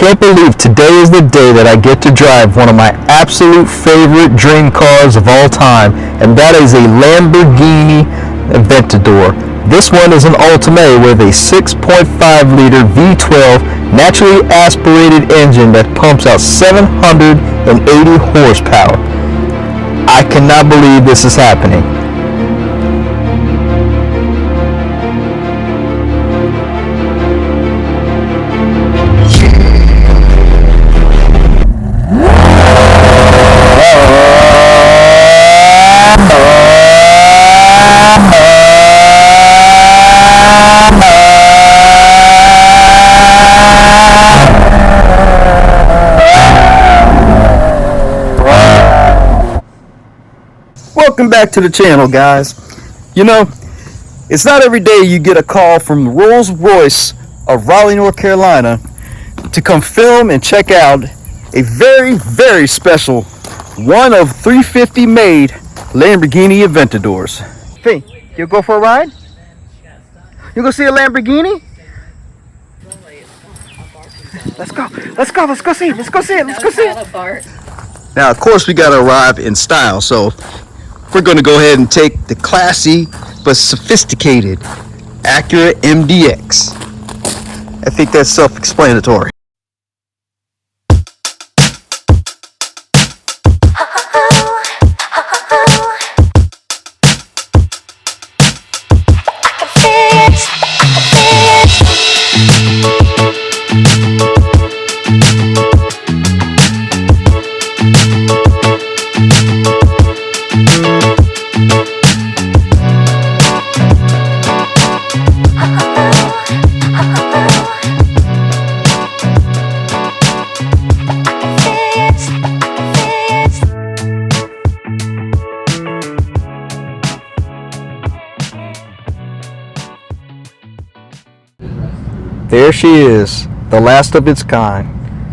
can't believe today is the day that I get to drive one of my absolute favorite dream cars of all time, and that is a Lamborghini Aventador. This one is an Ultimae with a 6.5-liter V12 naturally aspirated engine that pumps out 780 horsepower. I cannot believe this is happening. Welcome back to the channel, guys. You know, it's not every day you get a call from Rolls-Royce of Raleigh, North Carolina to come film and check out a very, very special one of 350 made Lamborghini Aventadors. Hey, you go for a ride? You go see a Lamborghini? Let's go see it. Now, of course, we gotta arrive in style, so we're going to go ahead and take the classy but sophisticated Acura MDX. I think that's self-explanatory. There she is, the last of its kind,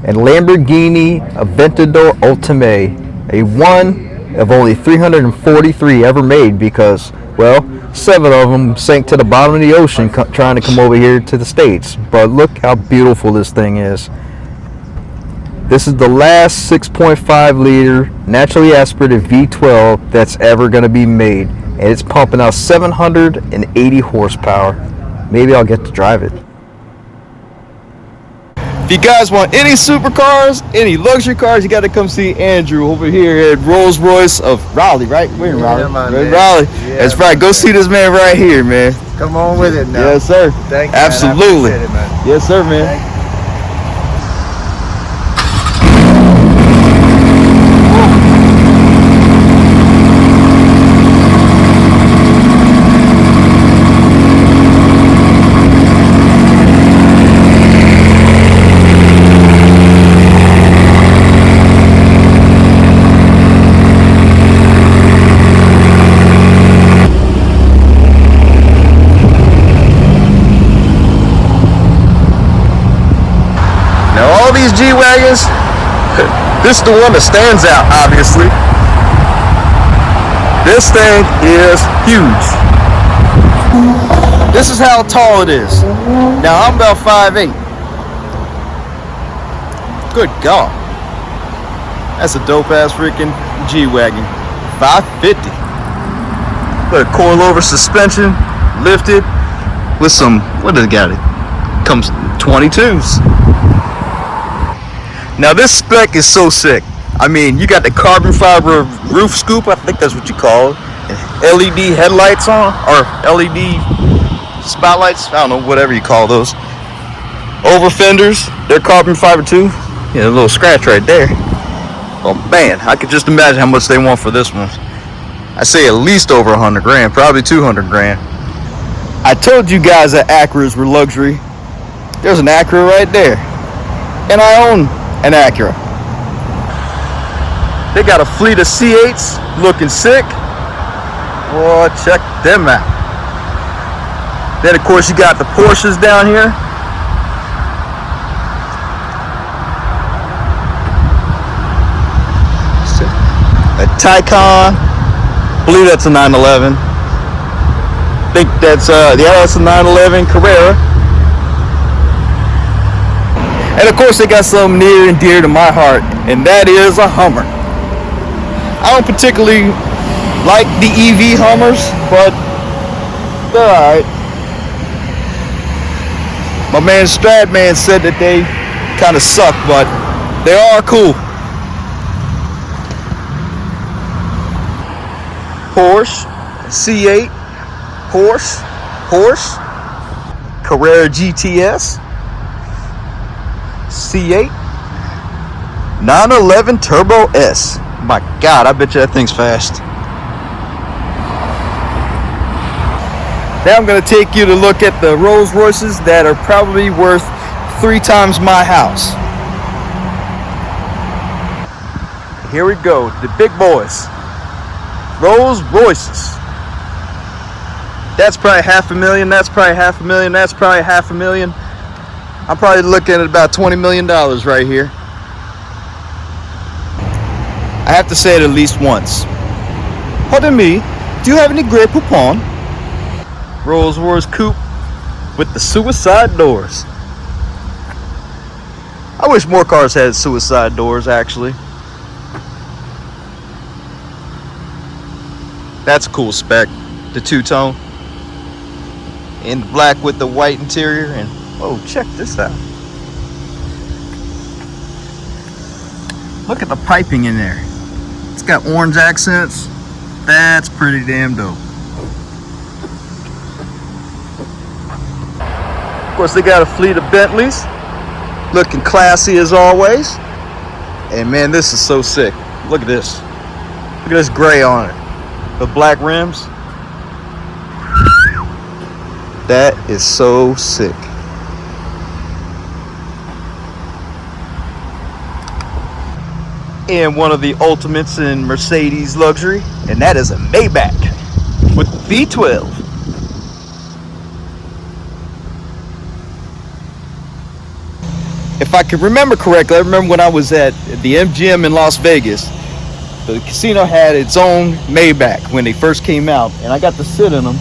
a Lamborghini Aventador Ultimae, a one of only 343 ever made because, well, 7 of them sank to the bottom of the ocean trying to come over here to the States. But look how beautiful this thing is. This is the last 6.5 liter naturally aspirated V12 that's ever going to be made, and it's pumping out 780 horsepower. Maybe I'll get to drive it. If you guys want any supercars, any luxury cars, you got to come see Andrew over here at Rolls-Royce of Raleigh, right? We're in Raleigh. Yeah, Raleigh. Yeah, that's right. Go see this man right here, man. Come on with it now. Yes, sir. Thank you, absolutely. man. I appreciate it, man. Yes, sir, man. G-Wagons, this is the one that stands out, obviously. This thing is huge. This is how tall it is. Now, I'm about 5'8". Good God. That's a dope-ass freaking G-Wagon. 550. Put a coilover suspension, lifted, with some, what does it got? It comes 22s. Now this spec is so sick. I mean, you got the carbon fiber roof scoop, I think that's what you call it. LED headlights on, or LED spotlights, I don't know, whatever you call those. Over fenders, they're carbon fiber too. Yeah, a little scratch right there. Oh man, I could just imagine how much they want for this one. I say at least over 100 grand, probably 200 grand. I told you guys that Acuras were luxury. There's an Acura right there. And I own an Acura. They got a fleet of C8s looking sick. Boy, check them out. Then of course you got the Porsches down here. A Taycan, I believe that's a 911. I think that's that's a 911 Carrera. And of course they got something near and dear to my heart, and that is a Hummer. I don't particularly like the EV Hummers, but they're alright. My man Stradman said that they kind of suck, but they are cool. Porsche, C8, Porsche, Carrera GTS, C8, 911 Turbo S. My God, I bet you that thing's fast. Now I'm going to take you to look at the Rolls Royces that are probably worth 3 times my house. Here we go, the big boys. Rolls Royces. That's probably $500,000, that's probably $500,000, that's probably $500,000. I'm probably looking at about $20 million right here. I have to say it at least once. Pardon me, do you have any Grey Poupon? Rolls Royce Coupe with the suicide doors. I wish more cars had suicide doors, actually. That's a cool spec. The two-tone. In black with the white interior. And oh, check this out. Look at the piping in there. It's got orange accents. That's pretty damn dope. Of course, they got a fleet of Bentleys. Looking classy as always. And man, this is so sick. Look at this. Look at this gray on it. The black rims. That is so sick. And one of the ultimates in Mercedes luxury, and that is a Maybach with V12. If I can remember correctly, I remember when I was at the MGM in Las Vegas, the casino had its own Maybach when they first came out, and I got to sit in them.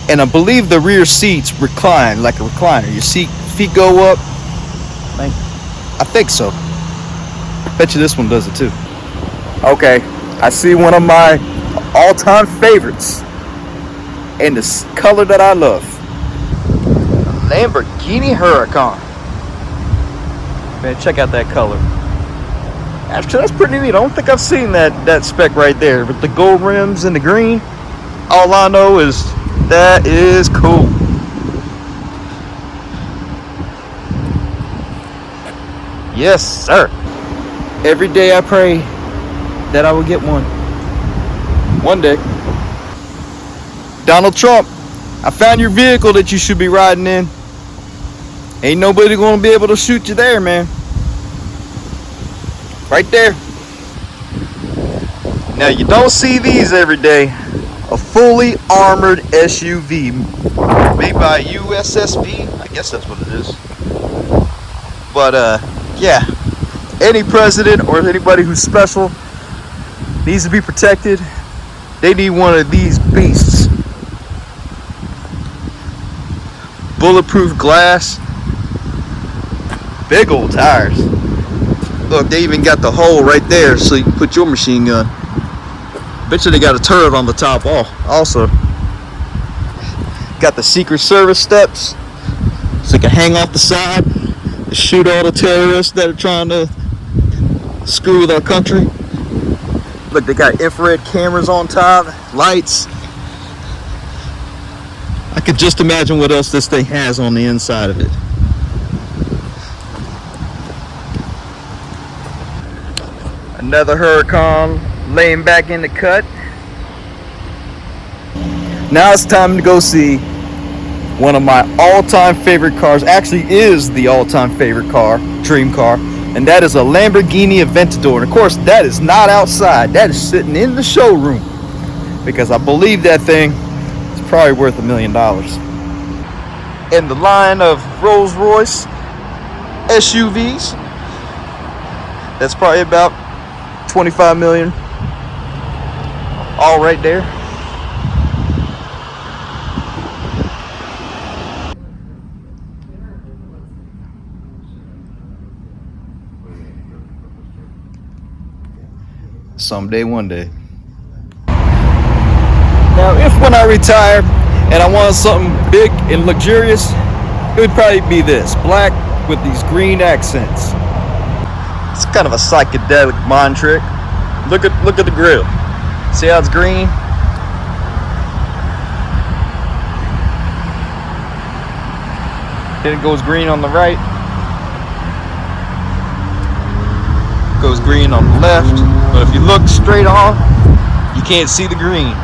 And I believe the rear seats recline like a recliner. Your feet go up. I think so. Bet you this one does it too. Okay, I see one of my all-time favorites, and the color that I love. Lamborghini Huracan. Man, check out that color. Actually, that's pretty neat. I don't think I've seen that spec right there with the gold rims and the green. All I know is that is cool. Yes, sir. Every day I pray that I will get one. One day. Donald Trump, I found your vehicle that you should be riding in. Ain't nobody gonna be able to shoot you there, man. Right there. Now you don't see these every day. A fully armored SUV made by USSV. I guess that's what it is. But yeah, any president or anybody who's special needs to be protected. They need one of these beasts. Bulletproof glass. Big old tires. Look, they even got the hole right there so you can put your machine gun. Bet you they got a turret on the top also. Got the Secret Service steps so you can hang off the side to shoot all the terrorists that are trying to screw with our country. Look, they got infrared cameras on top, lights. I could just imagine what else this thing has on the inside of it. Another Huracan laying back in the cut. Now it's time to go see one of my all-time favorite cars. Actually is the all-time favorite car, dream car, and that is a Lamborghini Aventador. And of course, that is not outside. That is sitting in the showroom because I believe that thing is probably worth $1 million. In the line of Rolls Royce SUVs, that's probably about 25 million, all right there. Someday, one day. Now, if when I retire and I want something big and luxurious, it would probably be this, black with these green accents. It's kind of a psychedelic mind trick. Look at the grill. See how it's green? Then it goes green on the right. Goes green on the left. But if you look straight on, you can't see the green.